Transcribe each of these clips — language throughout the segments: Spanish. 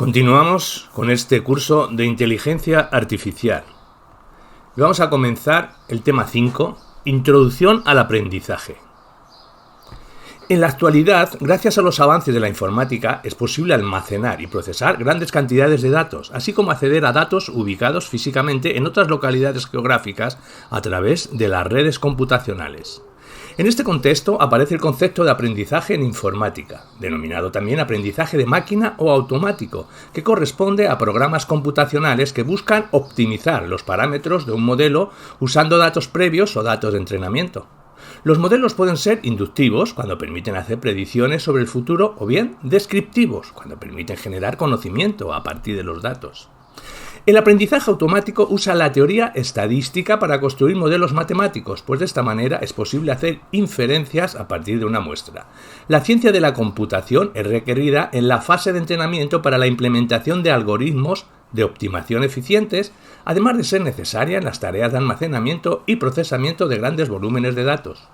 Continuamos con este curso de inteligencia artificial. Y vamos a comenzar el tema 5, Introducción al aprendizaje. En la actualidad, gracias a los avances de la informática, es posible almacenar y procesar grandes cantidades de datos, así como acceder a datos ubicados físicamente en otras localidades geográficas a través de las redes computacionales. En este contexto aparece el concepto de aprendizaje en informática, denominado también aprendizaje de máquina o automático, que corresponde a programas computacionales que buscan optimizar los parámetros de un modelo usando datos previos o datos de entrenamiento. Los modelos pueden ser inductivos, cuando permiten hacer predicciones sobre el futuro, o bien descriptivos, cuando permiten generar conocimiento a partir de los datos. El aprendizaje automático usa la teoría estadística para construir modelos matemáticos, pues de esta manera es posible hacer inferencias a partir de una muestra. La ciencia de la computación es requerida en la fase de entrenamiento para la implementación de algoritmos de optimización eficientes, además de ser necesaria en las tareas de almacenamiento y procesamiento de grandes volúmenes de datos.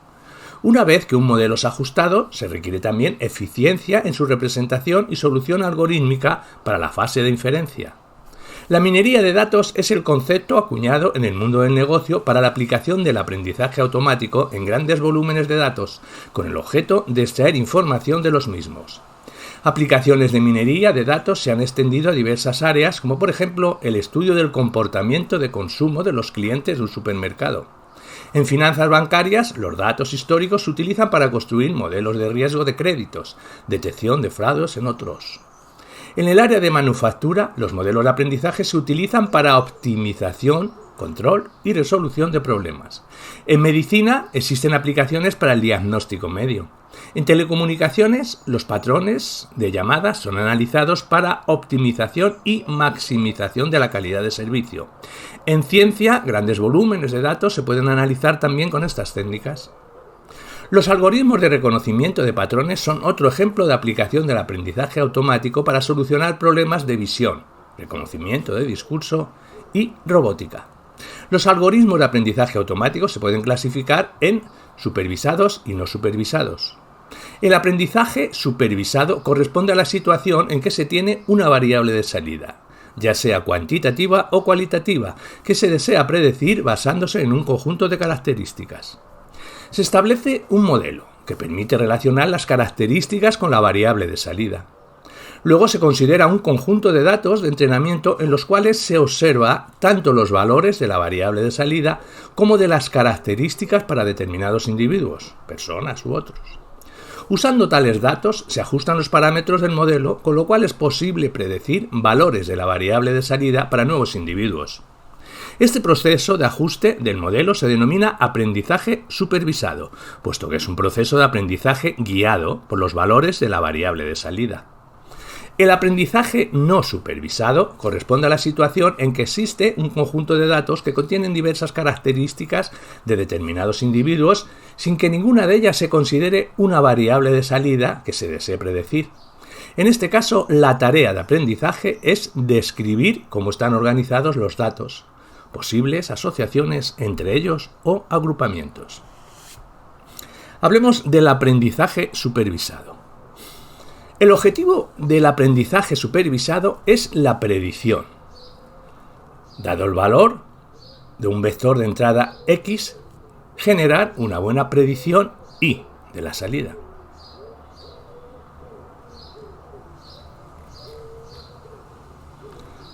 Una vez que un modelo es ajustado, se requiere también eficiencia en su representación y solución algorítmica para la fase de inferencia. La minería de datos es el concepto acuñado en el mundo del negocio para la aplicación del aprendizaje automático en grandes volúmenes de datos, con el objeto de extraer información de los mismos. Aplicaciones de minería de datos se han extendido a diversas áreas, como por ejemplo el estudio del comportamiento de consumo de los clientes de un supermercado. En finanzas bancarias, los datos históricos se utilizan para construir modelos de riesgo de créditos, detección de fraudes en otros. En el área de manufactura, los modelos de aprendizaje se utilizan para optimización, control y resolución de problemas. En medicina existen aplicaciones para el diagnóstico médico. En telecomunicaciones, los patrones de llamadas son analizados para optimización y maximización de la calidad de servicio. En ciencia, grandes volúmenes de datos se pueden analizar también con estas técnicas. Los algoritmos de reconocimiento de patrones son otro ejemplo de aplicación del aprendizaje automático para solucionar problemas de visión, reconocimiento de discurso y robótica. Los algoritmos de aprendizaje automático se pueden clasificar en supervisados y no supervisados. El aprendizaje supervisado corresponde a la situación en que se tiene una variable de salida, ya sea cuantitativa o cualitativa, que se desea predecir basándose en un conjunto de características. Se establece un modelo que permite relacionar las características con la variable de salida. Luego se considera un conjunto de datos de entrenamiento en los cuales se observa tanto los valores de la variable de salida como de las características para determinados individuos, personas u otros. Usando tales datos se ajustan los parámetros del modelo, con lo cual es posible predecir valores de la variable de salida para nuevos individuos. Este proceso de ajuste del modelo se denomina aprendizaje supervisado, puesto que es un proceso de aprendizaje guiado por los valores de la variable de salida. El aprendizaje no supervisado corresponde a la situación en que existe un conjunto de datos que contienen diversas características de determinados individuos sin que ninguna de ellas se considere una variable de salida que se desee predecir. En este caso, la tarea de aprendizaje es describir cómo están organizados los datos, posibles asociaciones entre ellos o agrupamientos. Hablemos del aprendizaje supervisado. El objetivo del aprendizaje supervisado es la predicción. Dado el valor de un vector de entrada X, generar una buena predicción Y de la salida.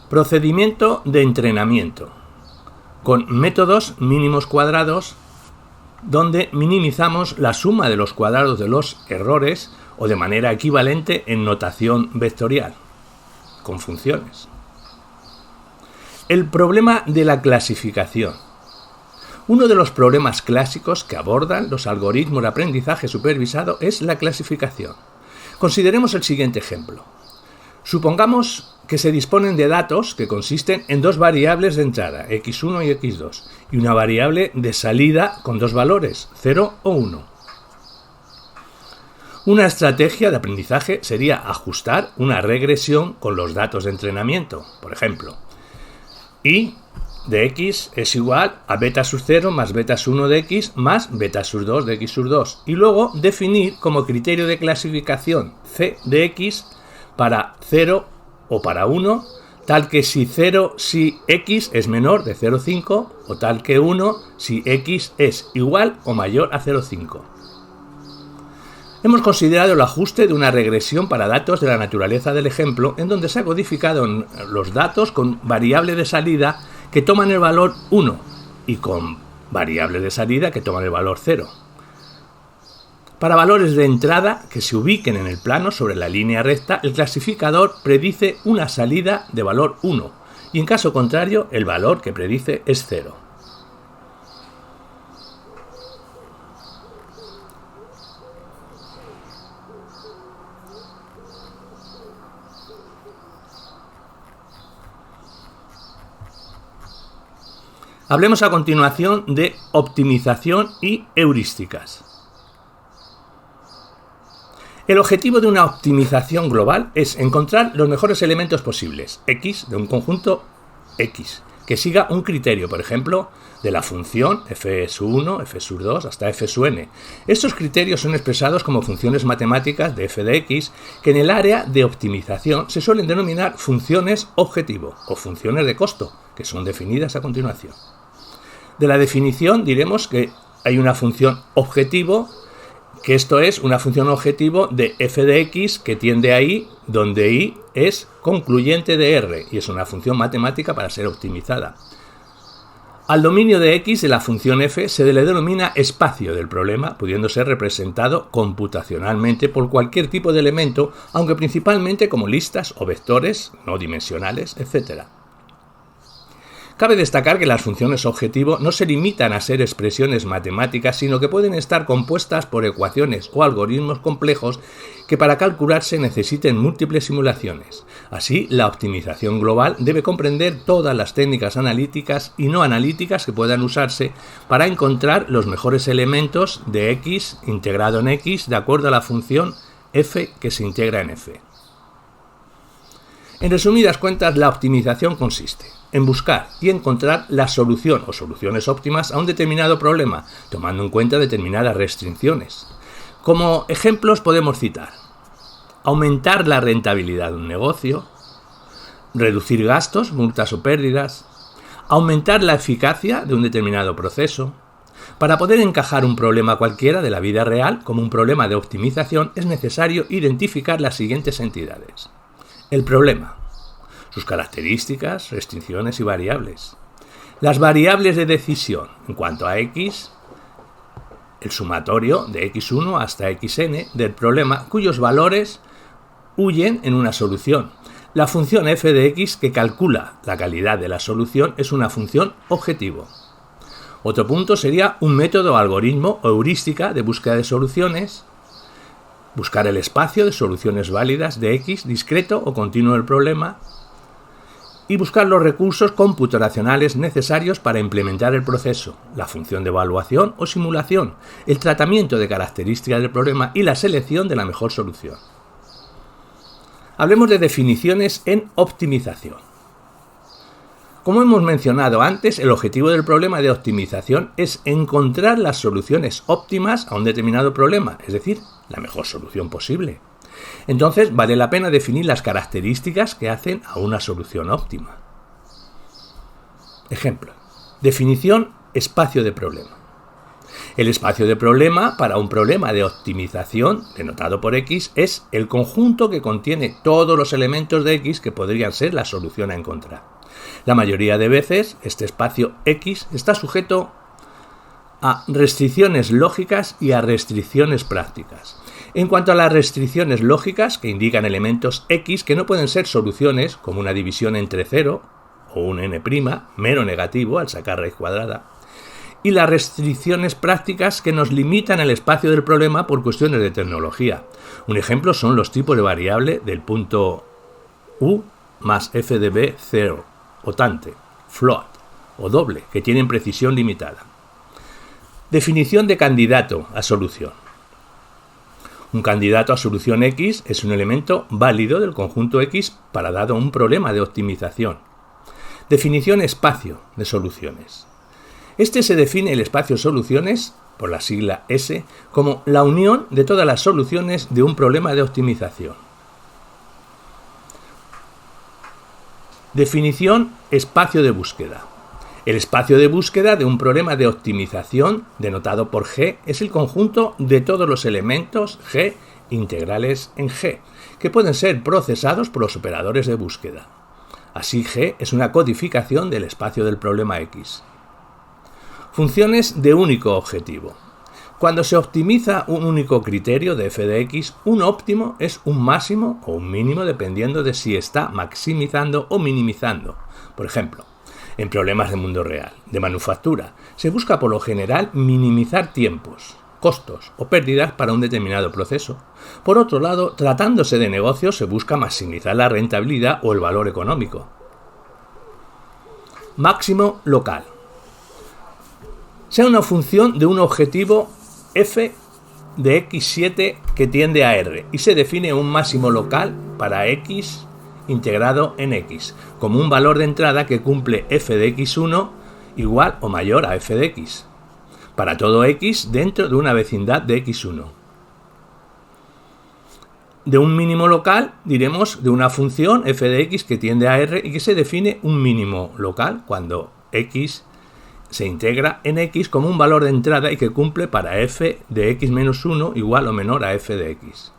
Procedimiento de entrenamiento, con métodos mínimos cuadrados, donde minimizamos la suma de los cuadrados de los errores o de manera equivalente en notación vectorial, con funciones. El problema de la clasificación. Uno de los problemas clásicos que abordan los algoritmos de aprendizaje supervisado es la clasificación. Consideremos el siguiente ejemplo. Supongamos que se disponen de datos que consisten en dos variables de entrada, x1 y x2, y una variable de salida con dos valores, 0 o 1. Una estrategia de aprendizaje sería ajustar una regresión con los datos de entrenamiento. Por ejemplo, y de x es igual a beta sub 0 más beta sub 1 de x más beta sub 2 de x sub 2. Y luego definir como criterio de clasificación c de x para 0 o para 1, tal que si x es menor de 0,5 o tal que 1 si x es igual o mayor a 0,5. Hemos considerado el ajuste de una regresión para datos de la naturaleza del ejemplo, en donde se ha codificado los datos con variable de salida que toman el valor 1 y con variable de salida que toman el valor 0. Para valores de entrada que se ubiquen en el plano sobre la línea recta, el clasificador predice una salida de valor 1 y en caso contrario el valor que predice es 0. Hablemos a continuación de optimización y heurísticas. El objetivo de una optimización global es encontrar los mejores elementos posibles, x, de un conjunto x, que siga un criterio, por ejemplo, de la función f sub 1, f sub 2 hasta f sub n. Estos criterios son expresados como funciones matemáticas de f de x, que en el área de optimización se suelen denominar funciones objetivo o funciones de costo, que son definidas a continuación. De la definición diremos que hay una función objetivo, que esto es una función objetivo de f de x que tiende a y, donde y es concluyente de R y es una función matemática para ser optimizada. Al dominio de x de la función f se le denomina espacio del problema, pudiendo ser representado computacionalmente por cualquier tipo de elemento, aunque principalmente como listas o vectores no dimensionales, etc. Cabe destacar que las funciones objetivo no se limitan a ser expresiones matemáticas, sino que pueden estar compuestas por ecuaciones o algoritmos complejos que para calcularse necesiten múltiples simulaciones. Así, la optimización global debe comprender todas las técnicas analíticas y no analíticas que puedan usarse para encontrar los mejores elementos de x integrado en x de acuerdo a la función f que se integra en f. En resumidas cuentas, la optimización consiste en buscar y encontrar la solución o soluciones óptimas a un determinado problema, tomando en cuenta determinadas restricciones. Como ejemplos podemos citar: aumentar la rentabilidad de un negocio, reducir gastos, multas o pérdidas, aumentar la eficacia de un determinado proceso. Para poder encajar un problema cualquiera de la vida real como un problema de optimización es necesario identificar las siguientes entidades: el problema, sus características, restricciones y variables. Las variables de decisión en cuanto a x, el sumatorio de x1 hasta xn del problema cuyos valores huyen en una solución. La función f de x que calcula la calidad de la solución es una función objetivo. Otro punto sería un método, algoritmo o heurística de búsqueda de soluciones. Buscar el espacio de soluciones válidas de x discreto o continuo del problema. Y buscar los recursos computacionales necesarios para implementar el proceso, la función de evaluación o simulación, el tratamiento de características del problema y la selección de la mejor solución. Hablemos de definiciones en optimización. Como hemos mencionado antes, el objetivo del problema de optimización es encontrar las soluciones óptimas a un determinado problema, es decir, la mejor solución posible. Entonces, vale la pena definir las características que hacen a una solución óptima. Ejemplo: definición espacio de problema. El espacio de problema para un problema de optimización, denotado por x, es el conjunto que contiene todos los elementos de x que podrían ser la solución a encontrar. La mayoría de veces, este espacio x está sujeto a restricciones lógicas y a restricciones prácticas. En cuanto a las restricciones lógicas, que indican elementos x que no pueden ser soluciones, como una división entre 0 o un n' mero negativo al sacar raíz cuadrada, y las restricciones prácticas que nos limitan el espacio del problema por cuestiones de tecnología. Un ejemplo son los tipos de variable del punto u más f de b 0, o tante, float o doble, que tienen precisión limitada. Definición de candidato a solución. Un candidato a solución X es un elemento válido del conjunto X para dado un problema de optimización. Definición espacio de soluciones. Este se define el espacio soluciones, por la sigla S, como la unión de todas las soluciones de un problema de optimización. Definición: espacio de búsqueda. El espacio de búsqueda de un problema de optimización, denotado por G, es el conjunto de todos los elementos G integrales en G, que pueden ser procesados por los operadores de búsqueda. Así, G es una codificación del espacio del problema X. Funciones de único objetivo. Cuando se optimiza un único criterio de f de x, un óptimo es un máximo o un mínimo dependiendo de si está maximizando o minimizando. Por ejemplo, en problemas de mundo real, de manufactura, se busca por lo general minimizar tiempos, costos o pérdidas para un determinado proceso. Por otro lado, tratándose de negocios, se busca maximizar la rentabilidad o el valor económico. Máximo local. Sea una función de un objetivo f de x7 que tiende a R y se define un máximo local para x integrado en x, como un valor de entrada que cumple f de x1 igual o mayor a f de x, para todo x dentro de una vecindad de x1. De un mínimo local diremos de una función f de x que tiende a R y que se define un mínimo local cuando x se integra en x como un valor de entrada y que cumple para f de x menos 1 igual o menor a f de x.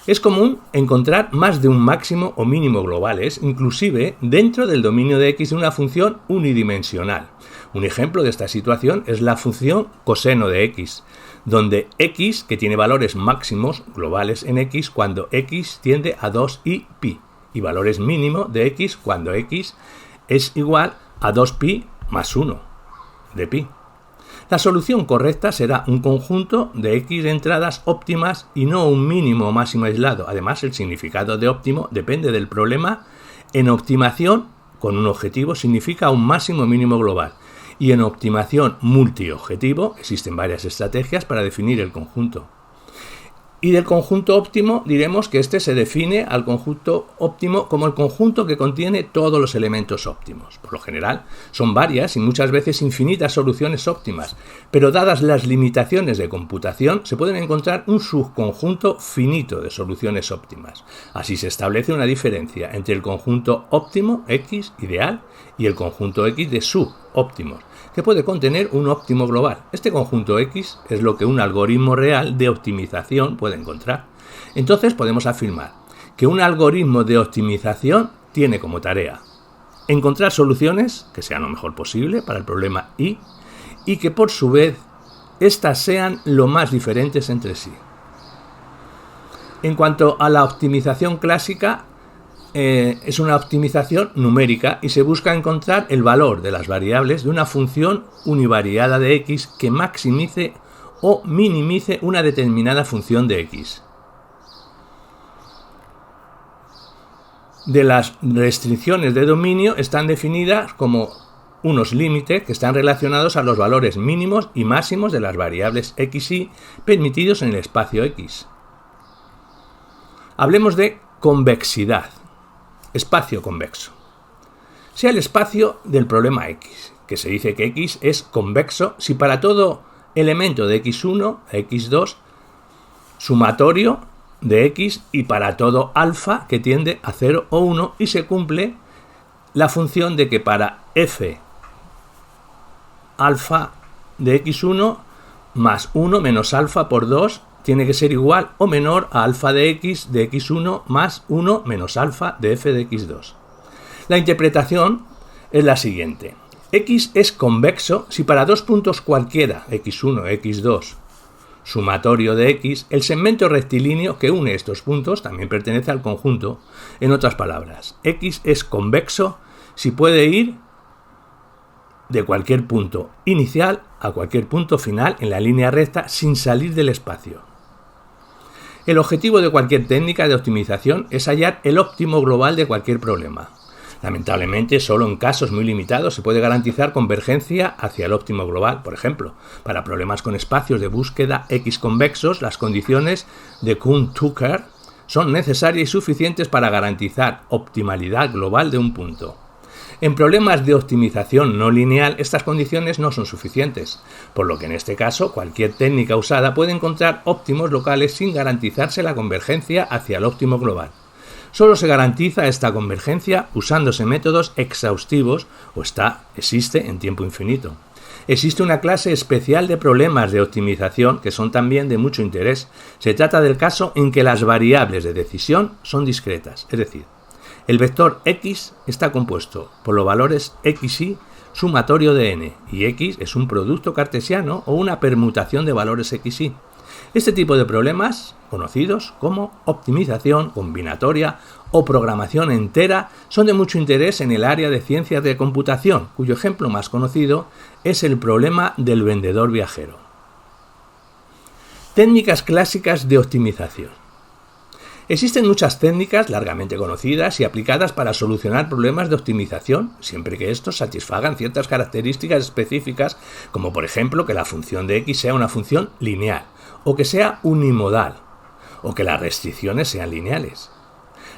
Es común encontrar más de un máximo o mínimo globales, inclusive dentro del dominio de x de una función unidimensional. Un ejemplo de esta situación es la función coseno de x, donde x, que tiene valores máximos globales en x cuando x tiende a 2 y pi, y valores mínimos de x cuando x es igual a 2pi más 1 de pi. La solución correcta será un conjunto de x entradas óptimas y no un mínimo o máximo aislado. Además, el significado de óptimo depende del problema. En optimación con un objetivo significa un máximo o mínimo global. Y en optimación multiobjetivo existen varias estrategias para definir el conjunto. Y del conjunto óptimo diremos que este se define al conjunto óptimo como el conjunto que contiene todos los elementos óptimos. Por lo general son varias y muchas veces infinitas soluciones óptimas, pero dadas las limitaciones de computación se pueden encontrar un subconjunto finito de soluciones óptimas. Así se establece una diferencia entre el conjunto óptimo X ideal y el conjunto X de subóptimos, que puede contener un óptimo global. Este conjunto X es lo que un algoritmo real de optimización puede encontrar. Entonces podemos afirmar que un algoritmo de optimización tiene como tarea encontrar soluciones que sean lo mejor posible para el problema y que por su vez éstas sean lo más diferentes entre sí. En cuanto a la optimización clásica, es una optimización numérica y se busca encontrar el valor de las variables de una función univariada de x que maximice o minimice una determinada función de x. De las restricciones de dominio están definidas como unos límites que están relacionados a los valores mínimos y máximos de las variables x y permitidos en el espacio x. Hablemos de convexidad. Espacio convexo. Sea el espacio del problema x, que se dice que x es convexo si para todo elemento de x1 a x2 sumatorio de x y para todo alfa que tiende a 0 o 1 y se cumple la función de que para f alfa de x1 más 1 menos alfa por 2 tiene que ser igual o menor a alfa de x1 más 1 menos alfa de f de x2. La interpretación es la siguiente. X es convexo si para dos puntos cualquiera, x1 o x2, sumatorio de x, el segmento rectilíneo que une estos puntos también pertenece al conjunto. En otras palabras, x es convexo si puede ir de cualquier punto inicial a cualquier punto final en la línea recta sin salir del espacio. El objetivo de cualquier técnica de optimización es hallar el óptimo global de cualquier problema. Lamentablemente, solo en casos muy limitados se puede garantizar convergencia hacia el óptimo global. Por ejemplo, para problemas con espacios de búsqueda X convexos, las condiciones de Kuhn-Tucker son necesarias y suficientes para garantizar optimalidad global de un punto. En problemas de optimización no lineal, estas condiciones no son suficientes, por lo que en este caso cualquier técnica usada puede encontrar óptimos locales sin garantizarse la convergencia hacia el óptimo global. Solo se garantiza esta convergencia usándose métodos exhaustivos existe en tiempo infinito. Existe una clase especial de problemas de optimización que son también de mucho interés. Se trata del caso en que las variables de decisión son discretas, es decir, el vector x está compuesto por los valores x y sumatorio de n, y x es un producto cartesiano o una permutación de valores x y. Este tipo de problemas, conocidos como optimización combinatoria o programación entera, son de mucho interés en el área de ciencias de computación, cuyo ejemplo más conocido es el problema del vendedor viajero. Técnicas clásicas de optimización. Existen muchas técnicas largamente conocidas y aplicadas para solucionar problemas de optimización, siempre que estos satisfagan ciertas características específicas, como por ejemplo que la función de x sea una función lineal, o que sea unimodal, o que las restricciones sean lineales.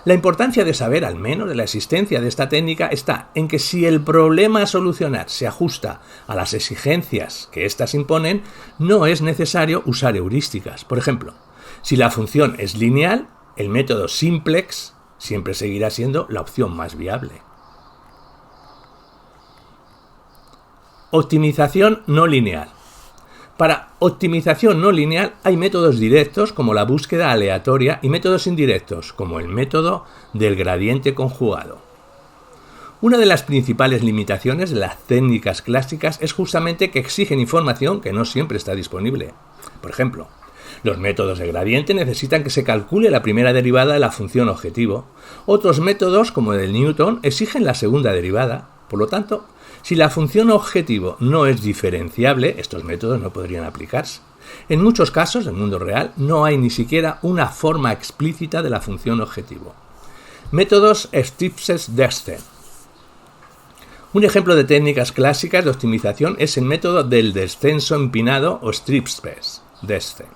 La importancia de saber al menos de la existencia de esta técnica está en que si el problema a solucionar se ajusta a las exigencias que éstas imponen, no es necesario usar heurísticas. Por ejemplo, si la función es lineal, el método simplex siempre seguirá siendo la opción más viable. Optimización no lineal. Para optimización no lineal hay métodos directos como la búsqueda aleatoria y métodos indirectos como el método del gradiente conjugado. Una de las principales limitaciones de las técnicas clásicas es justamente que exigen información que no siempre está disponible. Por ejemplo, los métodos de gradiente necesitan que se calcule la primera derivada de la función objetivo. Otros métodos, como el de Newton, exigen la segunda derivada. Por lo tanto, si la función objetivo no es diferenciable, estos métodos no podrían aplicarse. En muchos casos, en el mundo real, no hay ni siquiera una forma explícita de la función objetivo. Métodos Stipes-Destin. Un ejemplo de técnicas clásicas de optimización es el método del descenso empinado o Stipes-Destin,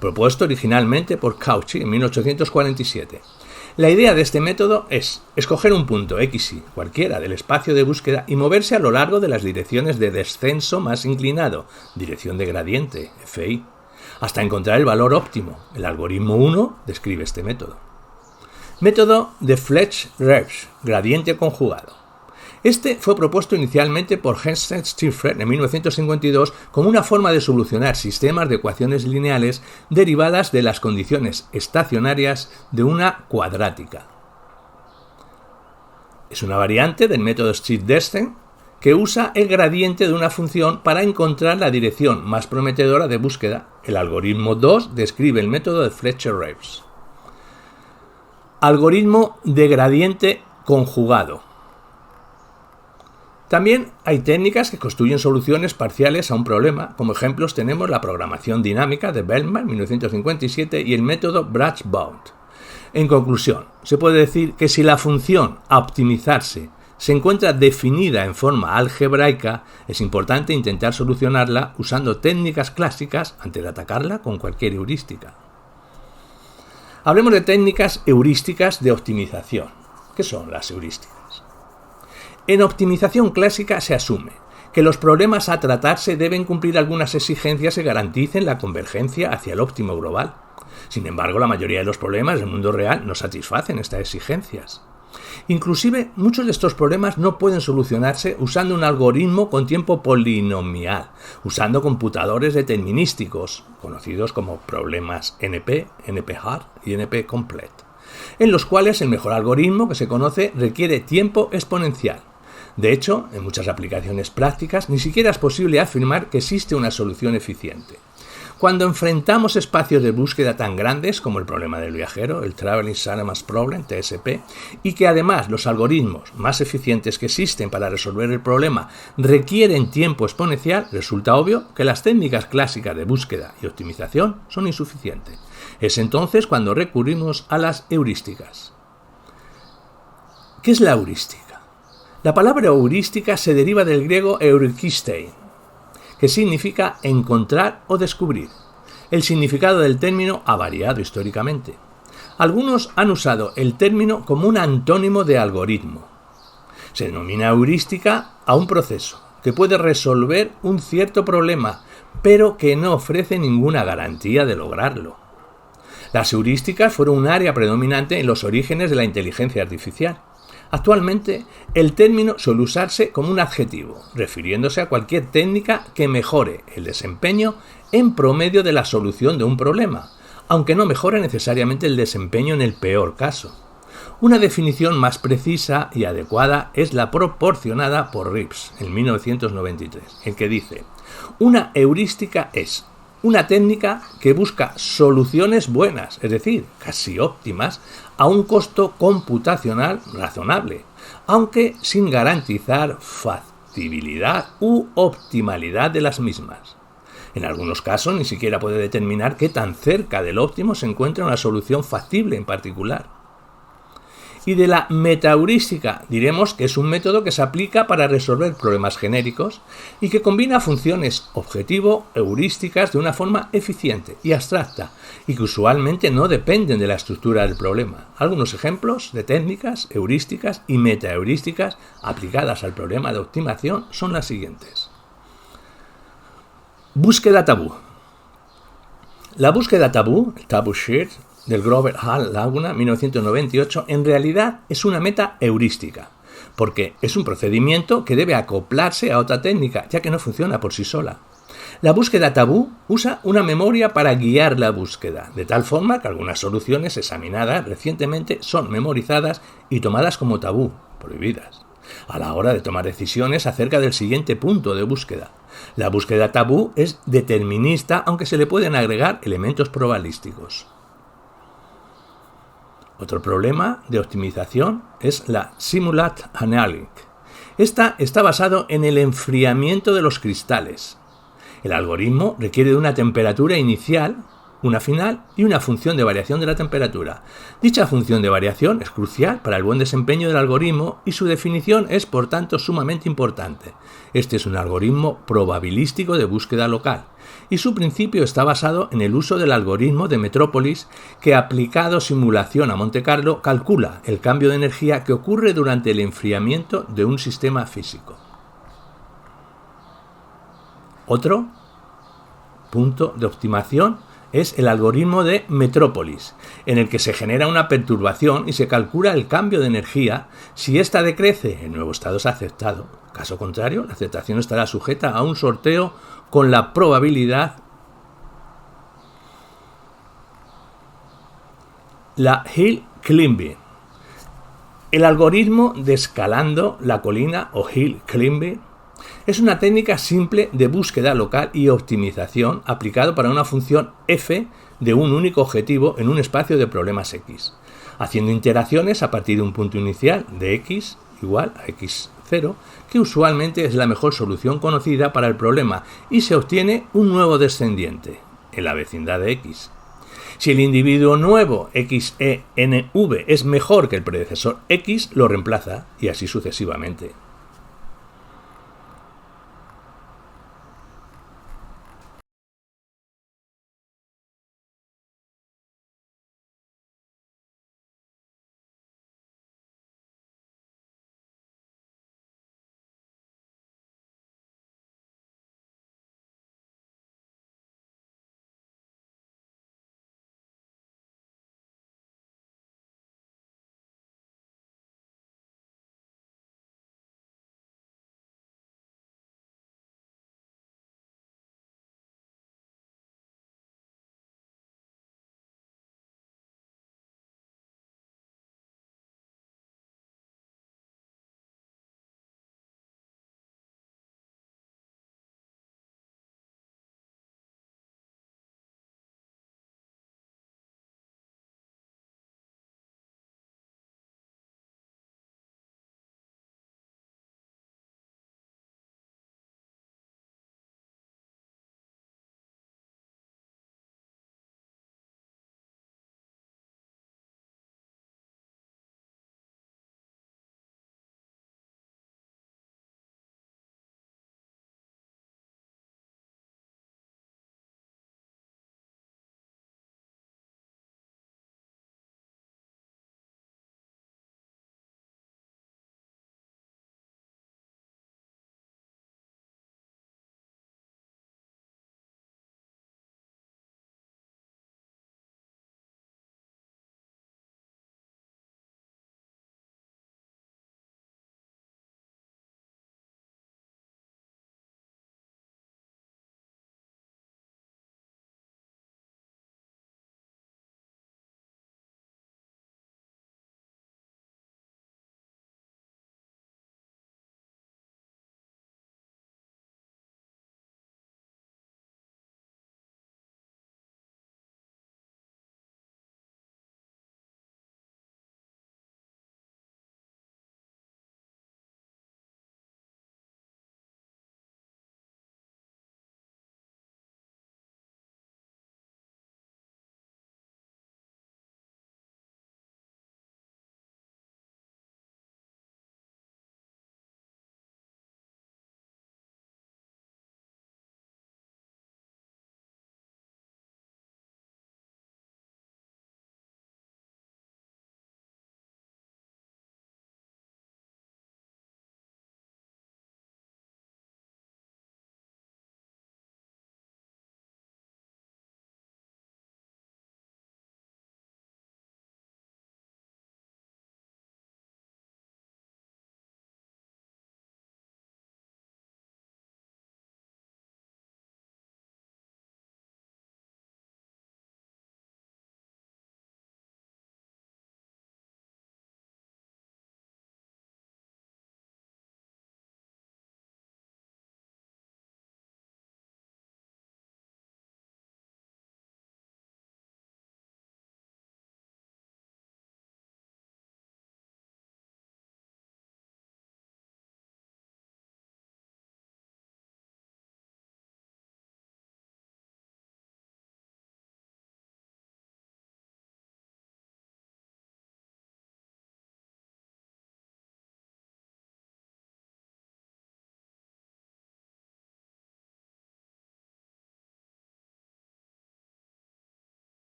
propuesto originalmente por Cauchy en 1847. La idea de este método es escoger un punto x y cualquiera del espacio de búsqueda y moverse a lo largo de las direcciones de descenso más inclinado, dirección de gradiente, FI, hasta encontrar el valor óptimo. El algoritmo 1 describe este método. Método de Fletch-Rebs, gradiente conjugado. Este fue propuesto inicialmente por Heinstein Stiefel en 1952 como una forma de solucionar sistemas de ecuaciones lineales derivadas de las condiciones estacionarias de una cuadrática. Es una variante del método Stipes-Destin que usa el gradiente de una función para encontrar la dirección más prometedora de búsqueda. El algoritmo 2 describe el método de Fletcher-Rebs. Algoritmo de gradiente conjugado. También hay técnicas que construyen soluciones parciales a un problema. Como ejemplos tenemos la programación dinámica de Bellman, 1957, y el método Brach-Bound. En conclusión, se puede decir que si la función a optimizarse se encuentra definida en forma algebraica, es importante intentar solucionarla usando técnicas clásicas antes de atacarla con cualquier heurística. Hablemos de técnicas heurísticas de optimización. ¿Qué son las heurísticas? En optimización clásica se asume que los problemas a tratarse deben cumplir algunas exigencias que garanticen la convergencia hacia el óptimo global. Sin embargo, la mayoría de los problemas del mundo real no satisfacen estas exigencias. Inclusive, muchos de estos problemas no pueden solucionarse usando un algoritmo con tiempo polinomial, usando computadores determinísticos, conocidos como problemas NP, NP-hard y NP-complete, en los cuales el mejor algoritmo que se conoce requiere tiempo exponencial. De hecho, en muchas aplicaciones prácticas ni siquiera es posible afirmar que existe una solución eficiente. Cuando enfrentamos espacios de búsqueda tan grandes como el problema del viajero, el Traveling Salesman Problem, TSP, y que además los algoritmos más eficientes que existen para resolver el problema requieren tiempo exponencial, resulta obvio que las técnicas clásicas de búsqueda y optimización son insuficientes. Es entonces cuando recurrimos a las heurísticas. ¿Qué es la heurística? La palabra heurística se deriva del griego eurikistein, que significa encontrar o descubrir. El significado del término ha variado históricamente. Algunos han usado el término como un antónimo de algoritmo. Se denomina heurística a un proceso que puede resolver un cierto problema, pero que no ofrece ninguna garantía de lograrlo. Las heurísticas fueron un área predominante en los orígenes de la inteligencia artificial. Actualmente, el término suele usarse como un adjetivo, refiriéndose a cualquier técnica que mejore el desempeño en promedio de la solución de un problema, aunque no mejore necesariamente el desempeño en el peor caso. Una definición más precisa y adecuada es la proporcionada por Rips en 1993, en que dice: una heurística es una técnica que busca soluciones buenas, es decir, casi óptimas, a un costo computacional razonable, aunque sin garantizar factibilidad u optimalidad de las mismas. En algunos casos ni siquiera puede determinar qué tan cerca del óptimo se encuentra una solución factible en particular. Y de la metaheurística diremos que es un método que se aplica para resolver problemas genéricos y que combina funciones objetivo-heurísticas de una forma eficiente y abstracta y que usualmente no dependen de la estructura del problema. Algunos ejemplos de técnicas heurísticas y metaheurísticas aplicadas al problema de optimación son las siguientes. Búsqueda tabú. La búsqueda tabú, el taboo sheet, del Grover Hall Laguna, 1998, en realidad es una meta heurística, porque es un procedimiento que debe acoplarse a otra técnica, ya que no funciona por sí sola. La búsqueda tabú usa una memoria para guiar la búsqueda, de tal forma que algunas soluciones examinadas recientemente son memorizadas y tomadas como tabú, prohibidas, a la hora de tomar decisiones acerca del siguiente punto de búsqueda. La búsqueda tabú es determinista, aunque se le pueden agregar elementos probabilísticos. Otro problema de optimización es la Simulate Annealing. Esta está basado en el enfriamiento de los cristales. El algoritmo requiere de una temperatura inicial, una final y una función de variación de la temperatura. Dicha función de variación es crucial para el buen desempeño del algoritmo y su definición es, por tanto, sumamente importante. Este es un algoritmo probabilístico de búsqueda local y su principio está basado en el uso del algoritmo de Metrópolis que, aplicado simulación a Monte Carlo, calcula el cambio de energía que ocurre durante el enfriamiento de un sistema físico. Otro punto de optimización es el algoritmo de Metrópolis, en el que se genera una perturbación y se calcula el cambio de energía. Si ésta decrece, el nuevo estado es aceptado. Caso contrario, la aceptación estará sujeta a un sorteo con la probabilidad. La Hill Climbing. El algoritmo de escalando la colina o Hill Climbing es una técnica simple de búsqueda local y optimización aplicado para una función f de un único objetivo en un espacio de problemas x, haciendo iteraciones a partir de un punto inicial de x igual a x0, que usualmente es la mejor solución conocida para el problema, y se obtiene un nuevo descendiente, en la vecindad de x. Si el individuo nuevo XENV es mejor que el predecesor X, lo reemplaza, y así sucesivamente.